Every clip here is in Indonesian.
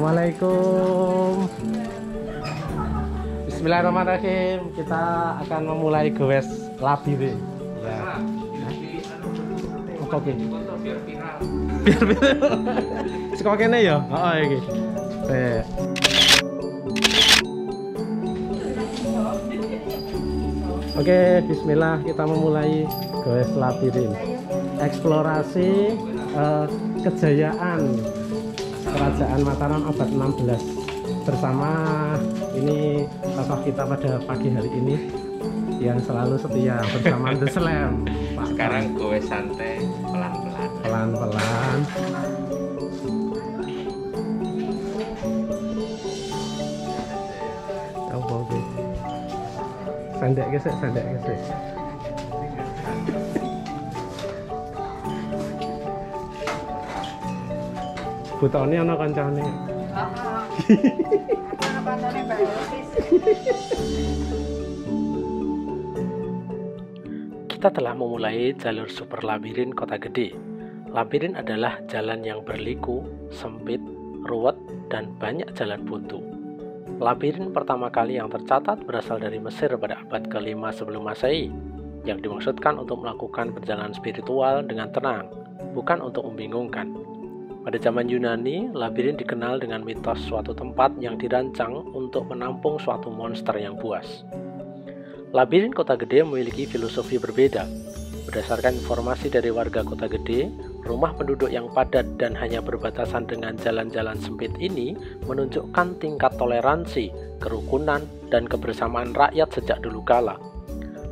Assalamualaikum. Bismillahirrahmanirrahim. Kita akan memulai goes labirin. Ya. Oke. Biar viral. Sekok kene ya? Heeh iki. Oke, bismillah, kita memulai goes labirin. Eksplorasi kejayaan Kerajaan Mataram abad 16 bersama ini tokoh kita pada pagi hari ini yang selalu setia bersama The Slam. Sekarang gue santai pelan-pelan. Oke. Sandek gesek. Butone ana kancane. Ana kancane Mbak Elvis. Kita telah memulai jalur super labirin Kota Gede. Labirin adalah jalan yang berliku, sempit, ruwet, dan banyak jalan buntu. Labirin pertama kali yang tercatat berasal dari Mesir pada abad ke-5 sebelum Masehi, yang dimaksudkan untuk melakukan perjalanan spiritual dengan tenang, bukan untuk membingungkan. Pada zaman Yunani, labirin dikenal dengan mitos suatu tempat yang dirancang untuk menampung suatu monster yang buas. Labirin Kota Gede memiliki filosofi berbeda. Berdasarkan informasi dari warga Kota Gede, rumah penduduk yang padat dan hanya berbatasan dengan jalan-jalan sempit ini menunjukkan tingkat toleransi, kerukunan, dan kebersamaan rakyat sejak dulu kala.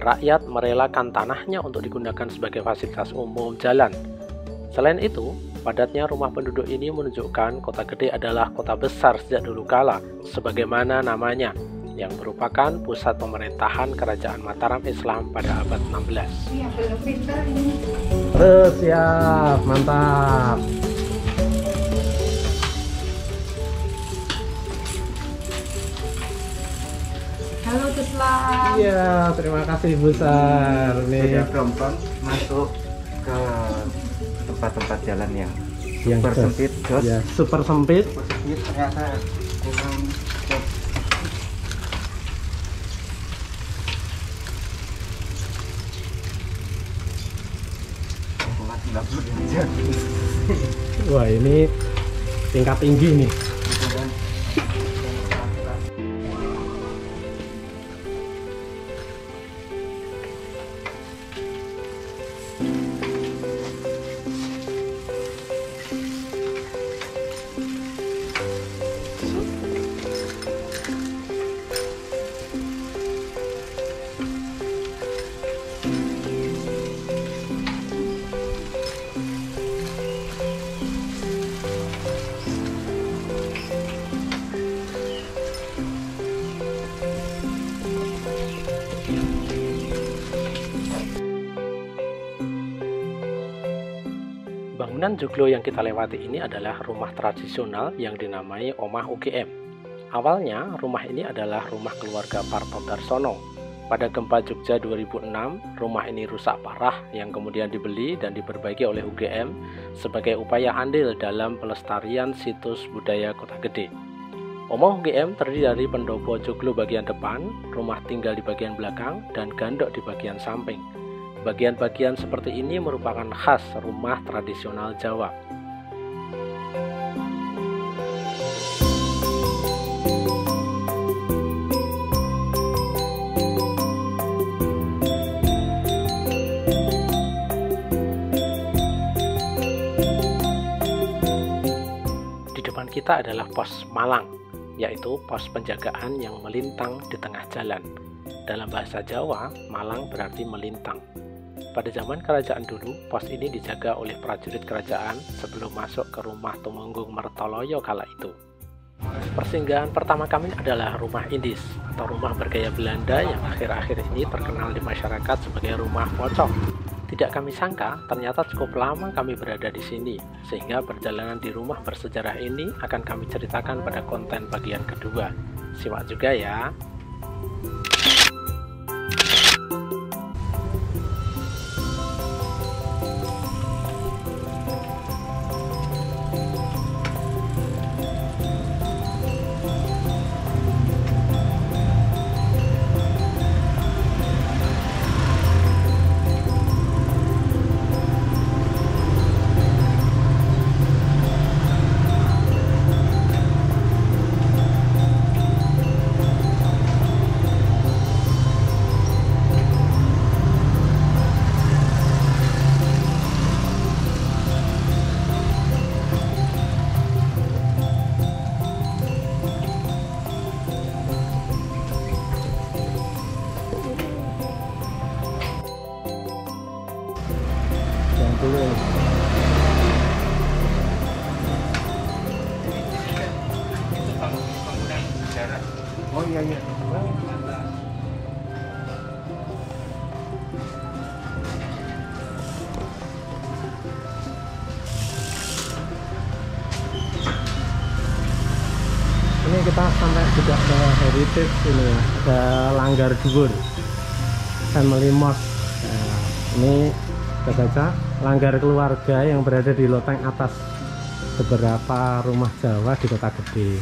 Rakyat merelakan tanahnya untuk digunakan sebagai fasilitas umum jalan. Selain itu, padatnya rumah penduduk ini menunjukkan Kota Gede adalah kota besar sejak dulu kala, sebagaimana namanya, yang merupakan pusat pemerintahan Kerajaan Mataram Islam pada abad 16. Iya, belum pintar ini. Terus siap, mantap. Halo Teslam. Iya, terima kasih besar nih. Sudah gampang masuk ke tempat-tempat jalan yang super jos. sempit, jos. Ya, super sempit. Sempit ternyata kurang. Wah, ini tingkat tinggi nih. Bangunan joglo yang kita lewati ini adalah rumah tradisional yang dinamai Omah UGM. Awalnya, rumah ini adalah rumah keluarga Parto Darsono. Pada gempa Jogja 2006, rumah ini rusak parah yang kemudian dibeli dan diperbaiki oleh UGM sebagai upaya andil dalam pelestarian situs budaya Kota Gede. Omah UGM terdiri dari pendopo joglo bagian depan, rumah tinggal di bagian belakang, dan gandok di bagian samping. Bagian-bagian seperti ini merupakan khas rumah tradisional Jawa. Di depan kita adalah pos Malang, yaitu pos penjagaan yang melintang di tengah jalan. Dalam bahasa Jawa, Malang berarti melintang. Pada zaman kerajaan dulu, pos ini dijaga oleh prajurit kerajaan sebelum masuk ke rumah Tumenggung Mertoloyo kala itu. Persinggahan pertama kami adalah rumah Indis atau rumah bergaya Belanda yang akhir-akhir ini terkenal di masyarakat sebagai rumah pocong. Tidak kami sangka, ternyata cukup lama kami berada di sini, sehingga perjalanan di rumah bersejarah ini akan kami ceritakan pada konten bagian kedua. Simak juga ya. Oh iya iya. Ini kita sampai juga ke heritage ini ya, ada Langgar Dhuwur Family Mosque. Nah, ini kita baca langgar keluarga yang berada di loteng atas beberapa rumah Jawa di Kota Gede,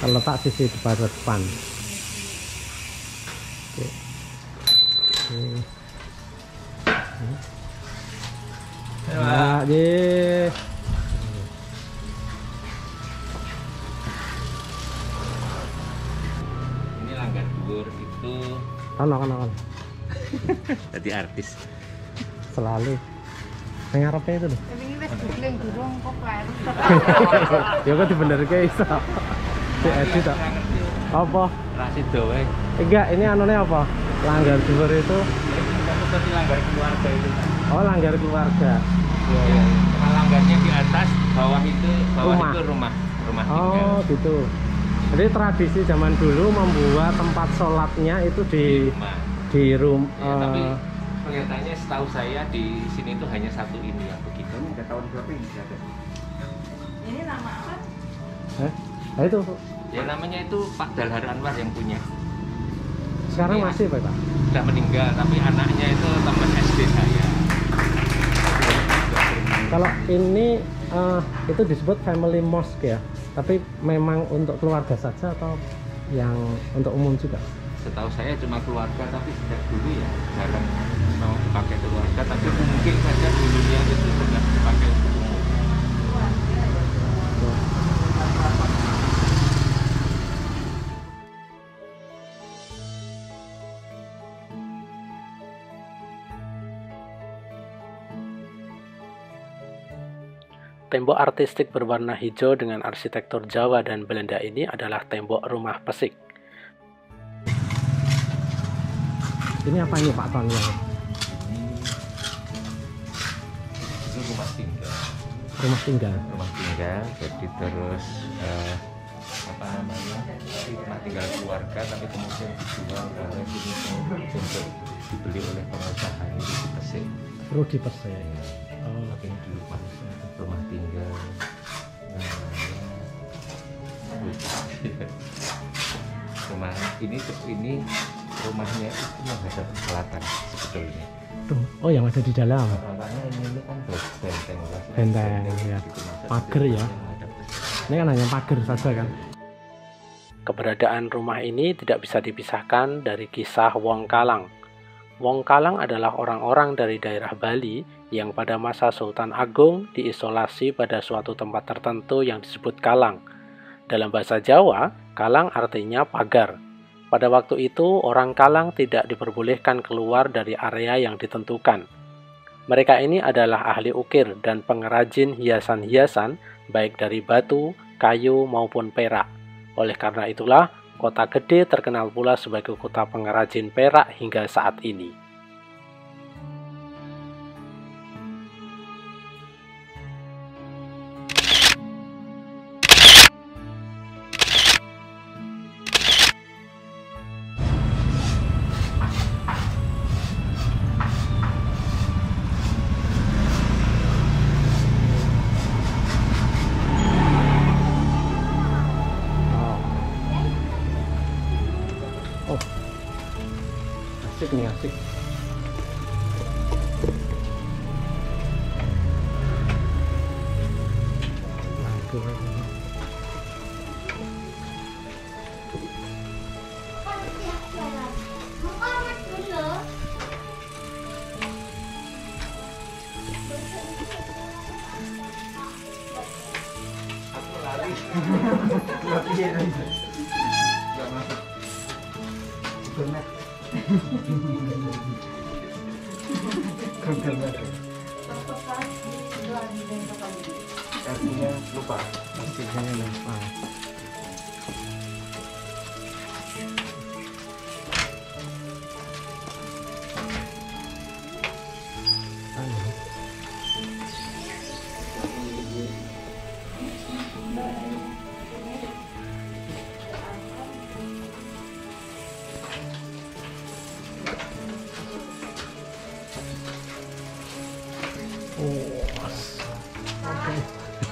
terletak sisi depan. Oke. Nah, Langgar Dhuwur itu kan jadi artis selalu ngarepnya itu loh. Tapi ini wis googling durung kok kleru. Ya kok dibenerke iso. Diedit kok. Apa? Rasid dowe. Enggak, ini anunya apa? Langgar Dhuwur itu Seperti langgar keluarga itu. oh langgar keluarga. Iya iya. Langgarnya di atas, bawah itu Rumah. rumah tinggal. Oh gitu. Jadi tradisi zaman dulu membuat tempat sholatnya itu di room. Ya, tapi kelihatannya setahu saya di sini itu hanya satu ini yang begitu. Ini udah tahun berapa ini ada? Ini nama apa? Nah itu Ya namanya itu Pak Dalhar Anwar yang punya. sekarang Ini masih Pak? Sudah meninggal, tapi anaknya itu teman SD saya. Kalau ini itu disebut family mosque ya, tapi memang untuk keluarga saja atau yang untuk umum juga? Setahu saya cuma keluarga, tapi sejak dulu ya jarang mau dipakai keluarga, tapi mungkin saja dulunya itu sudah dipakai untuk umum. Tembok artistik berwarna hijau dengan arsitektur Jawa dan Belanda ini adalah tembok rumah Pesik. Ini apa ini Pak Ton yang Itu rumah tinggal. rumah tinggal? Rumah tinggal, jadi terus apa namanya, rumah tinggal keluarga, tapi kemudian dijual oleh ini untuk dibeli oleh pengusaha ini di Pesik. Rudi Pesik. Oh, Tapi ini dulu rumah tinggal. Rumah ini rumahnya itu menghadap ke selatan sebetulnya. tuh. Oh, yang ada di dalam. Makanya ini kan benteng, Benteng, ya. Pagar ya. Ini kan hanya pagar saja kan. Keberadaan rumah ini tidak bisa dipisahkan dari kisah Wong Kalang. Wong Kalang adalah orang-orang dari daerah Bali yang pada masa Sultan Agung diisolasi pada suatu tempat tertentu yang disebut Kalang. Dalam bahasa Jawa, Kalang artinya pagar. Pada waktu itu, orang Kalang tidak diperbolehkan keluar dari area yang ditentukan. Mereka ini adalah ahli ukir dan pengrajin hiasan-hiasan, baik dari batu, kayu, maupun perak. Oleh karena itulah, Kota Gede terkenal pula sebagai kota pengrajin perak hingga saat ini. Asik nih, asik. Artinya lupa. Asiknya lupa.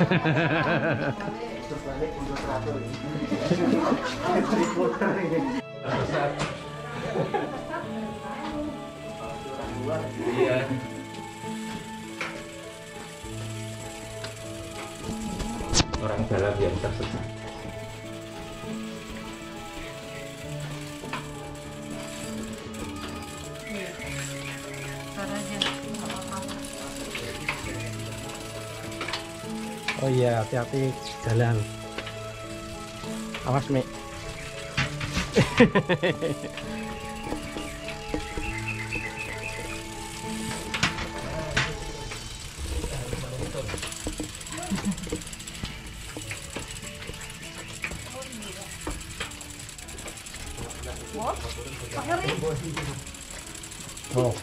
Iya. Orang dalam yang tersesat. Oh iya, hati-hati jalan. Awas, Mi. Oh.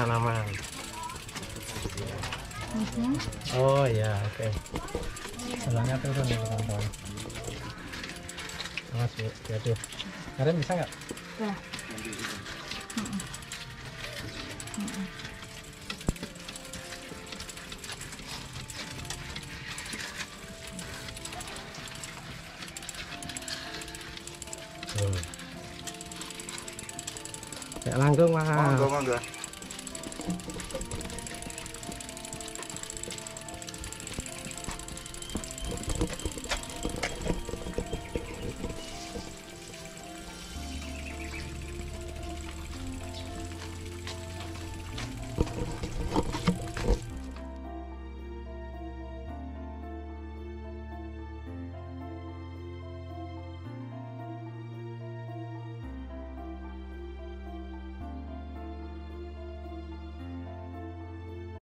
Aman. Oh ya, oke. Jalannya turun ya teman-teman. Awas, hati-hati. Karen bisa nggak? Ya. Ya, langsung, Mas. Monggo.